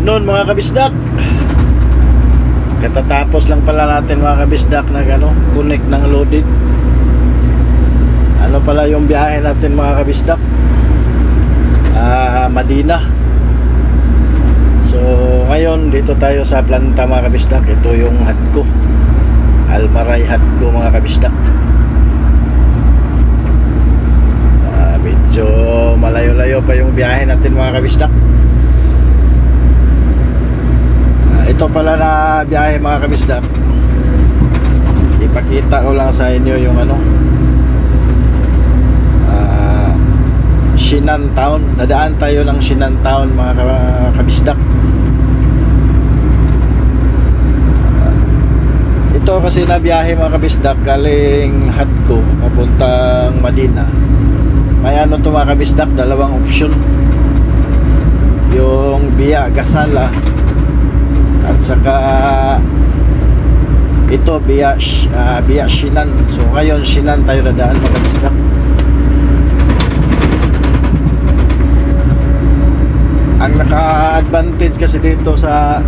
noon mga kabisdak. Katatapos lang pala natin mga kabisdak na connect ng loaded. Ano pala yung biyahe natin mga kabisdak? Madina. So ngayon dito tayo sa planta mga kabisdak. Ito yung Hadco, Almaray Hadco mga kabisdak. Medyo malayo-layo pa yung biyahe natin mga kabisdak. Ito pala na biyahe mga kabisdak. Ipakita ko lang sa inyo yung Shinan Town. Dadaan tayo ng Shinan Town mga kabisdak. Ito kasi na biyahe mga kabisdak galing Hadco papuntang Madina. May to mga kabisdak, dalawang option. Yung via Gasala at saka ito via Shinan. So ngayon Shinan tayo dadaan mga kabisdak. Ang naka-advantage kasi dito sa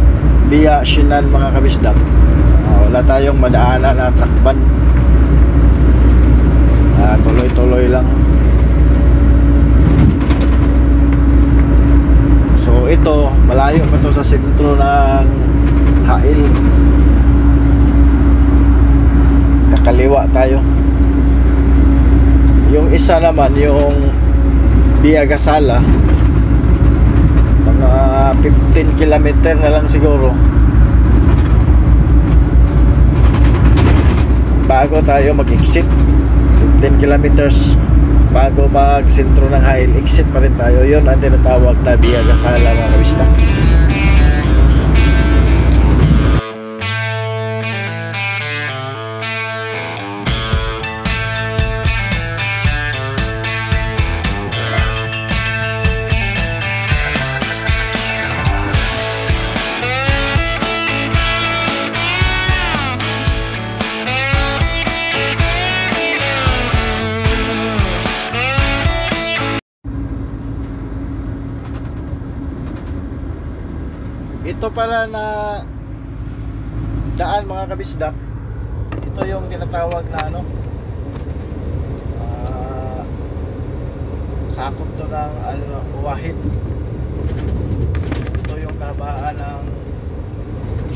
via Shinan mga kabisdak, wala tayong madaanan na truck ban. Tuloy-tuloy lang. So ito, malayo pa to sa sentro ng Hail. Kakaliwa tayo. Yung isa naman, yung via Gasala, mga 15 kilometer na lang siguro bago tayo mag-exit. 15 kilometers bago mag-sentro ng Hail, exit pa rin tayo. Yun ang tinatawag na via Gasala mga kabisdak. Ito pala na daan mga kabisdak. Ito yung tinatawag na sakop to ng Wahid. Ito yung kahabaan ng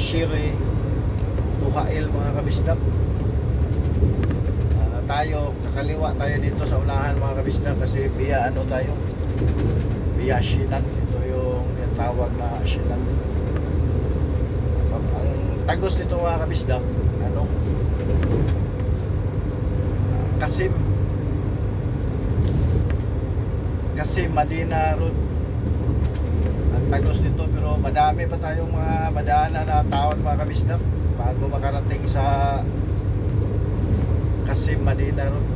Shire to Hail mga kabisdak. Tayo kakaliwa tayo dito sa unahan mga kabisdak kasi via tayo, via Shinan. Ito yung tinatawag na Shinan. Tagos nito mga kabisdak, Kasim Madina Road ang tagos nito, pero madami pa tayong mga madaanan na taon mga kabisdak bago makarating sa Kasim Madina Road.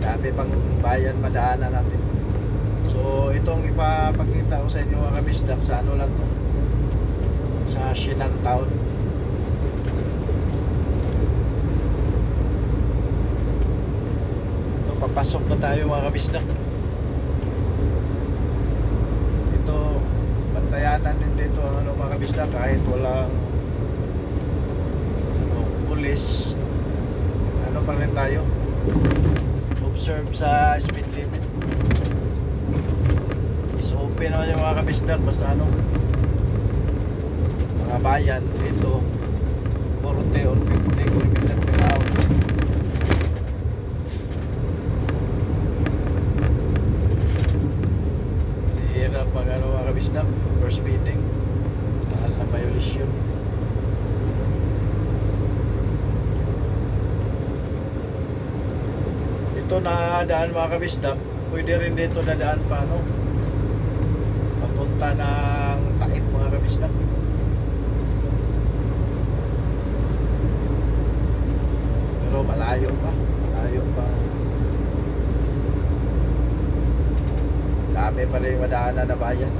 Dami pang bayan madaanan natin. So itong ipapakita ko sa inyo mga kabisdak sa lang to, sa Shinan Town. Ito, papasok na tayo mga kabisdak. Ito, bantayanan din dito mga kabisdak kahit walang pulis. Pa rin tayo observe sa speed limit. Is open naman yung mga kabisdak, basta mga bayan dito 40 or 50 km per hour. Sira pag mga kabisdak, overspeeding, mahal na violation. Ito na daan mga kabisdak, pwede rin dito na daan pa papunta ng Taib mga kabisdak. Pero malayo pa. Dami pa rin madaanan na bayan.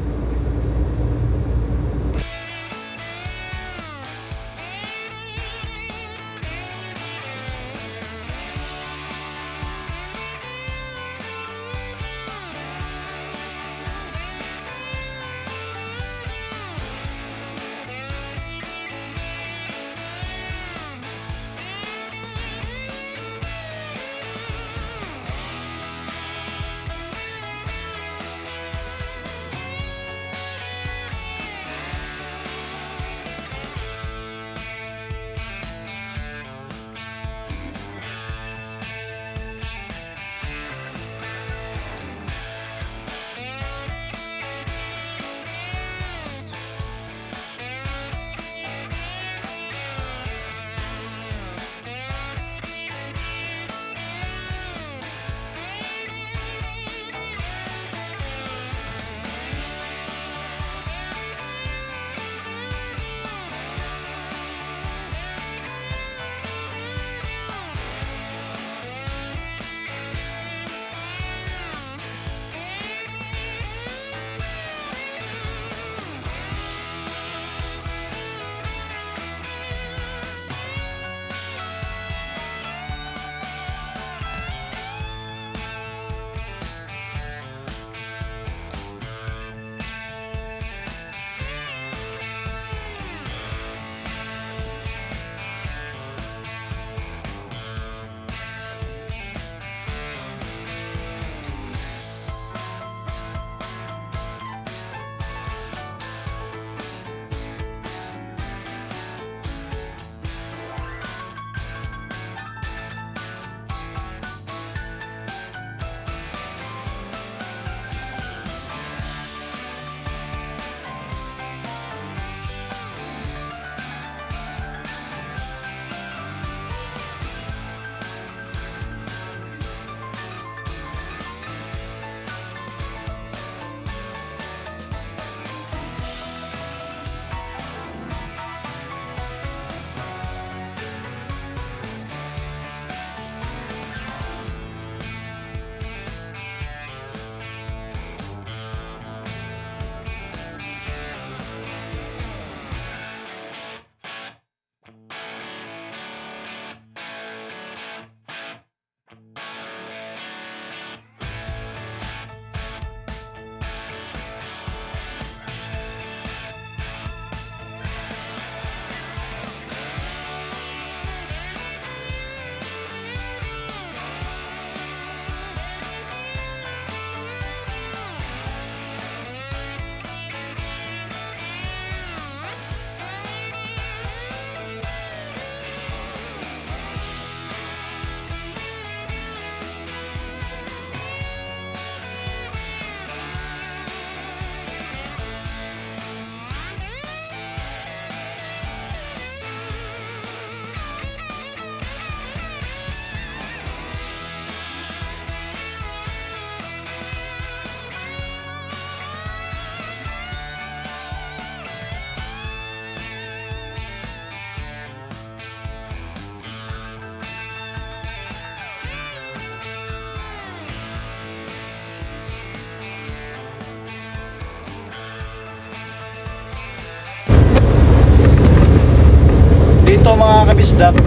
dito mga kabisdak,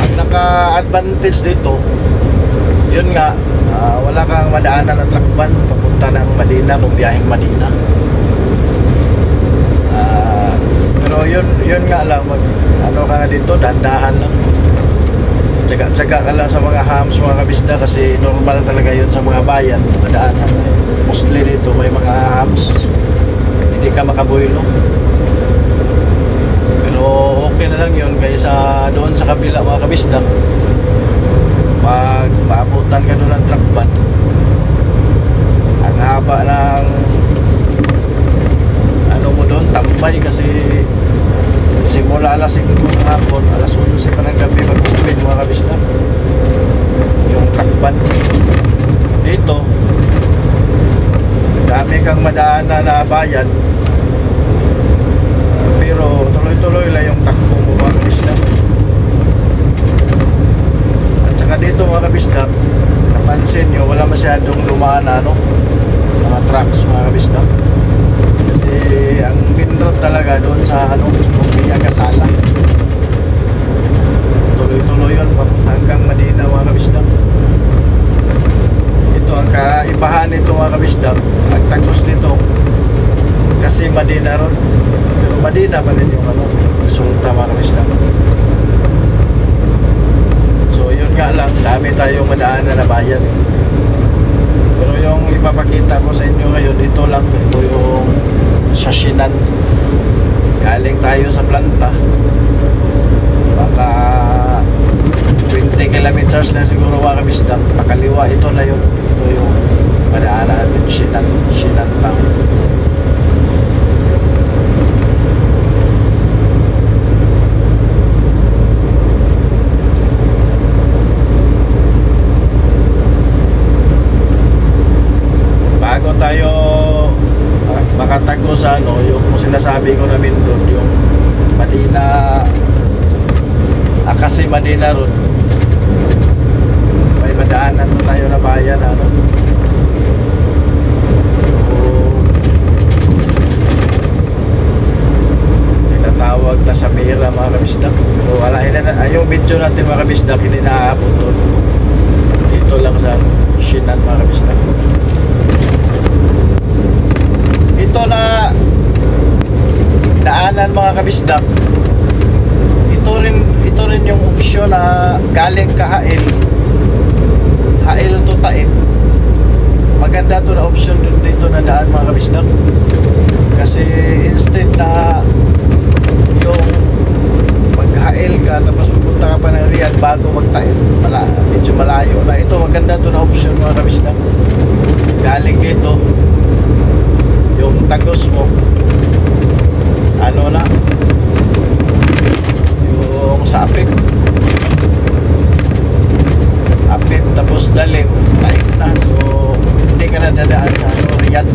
ang naka-advantage dito, yun nga, wala kang madaanan na truck van papunta ng Madina kung biyaheng Madina. Pero yun nga lang, ano ka nga dito, dandahan lang. Tsaga-tsaga ka lang sa mga hams mga kabisda, kasi normal talaga yun sa mga bayan, madaanan. Mostly dito may mga hams, hindi ka makabuelo. Pero okay na lang yun kaysa doon sa kabila mga kabisda. Pag maabutan ka doon ng truck van, ang haba ng ano mo doon, tambay, kasi simula alas 5 ng hapon, alas 11 pa ng gabi mag-open mga kabisda yung truck van. Dito dami kang madaanan na bayan, pero tuloy-tuloy lang yung takbo mo mga kabisda. At saka dito mga kabisda, napansin nyo wala masyadong lumaan na mga trucks mga kabisda, kasi ang main road talaga doon sa Lumpia Kasala. Tuloy-tuloy yun hanggang Madina mga kabisda. Ito ang kaibahan nito mga kabisda, ang tagos nito kasi Madina ron, pero Madina pa rin yung resulta mga kabisda. So yun nga lang, dami tayong madaanan na bayan. Pero yung ipapakita ko sa inyo ngayon, ito lang, ito yung Sasinan. Galing tayo sa planta, baka 20 kilometers na siguro mga kabisda, pakaliwa ito na yun. Ito yung madaanan natin, Sinan Town. Bago tayo makatago sa yung sinasabi ko namin doon, yung Madina, kasi Madina Road, may madaanan doon tayo na bayan tinatawag na Samira mga kabisda. So wala, yung video natin mga kabisda, hindi naaabot doon. Dito lang sa Sinan mga kabisda. Ito na daanan mga kabisdak, ito rin yung opsyon na galing ka Hail to Taib. Maganda to na option dito na daan mga kabisdak, kasi instead na yung mag-Hail ka tapos pupunta ka pa ng Riyadh bago mag-Taib, medyo malayo na. Ito maganda to na option mga kabisdak, galing dito yung tagos mo na yung sa Apip tapos Dalim, Taib na. So hindi ka na dadaan sa Riyadh.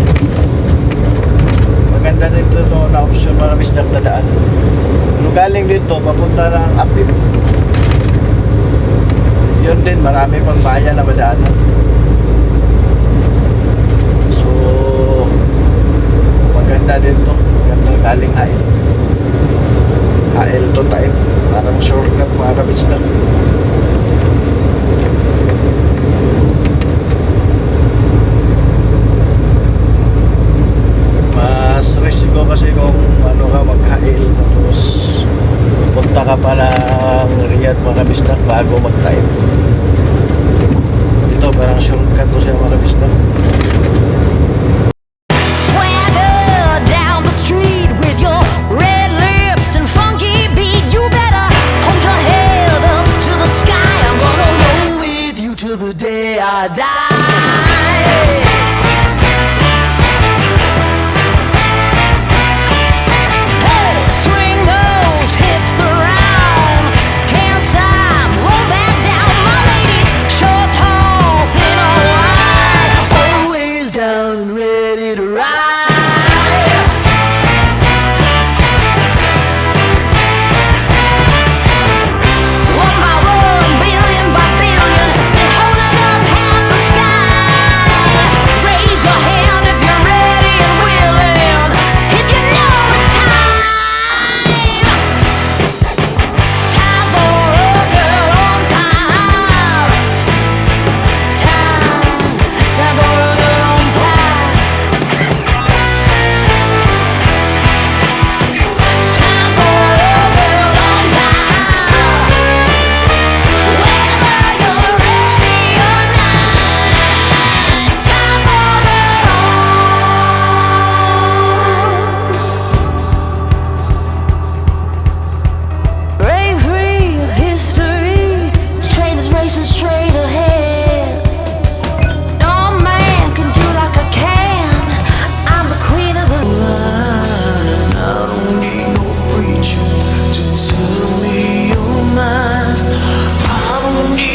Maganda dito to na option mga kabisdak na daan. Pero galing dito papunta ng Apip, yun din, marami pang bayan na madaanan. Maganda din to, maganda galing Hail to Taib, parang shortcut mga kabisda. Mas risiko kasi kung ka mag-Hail tapos punta ka pa ng Riyadh mga kabisda bago mag-Taib. Ito parang shortcut to siya mga kabisda.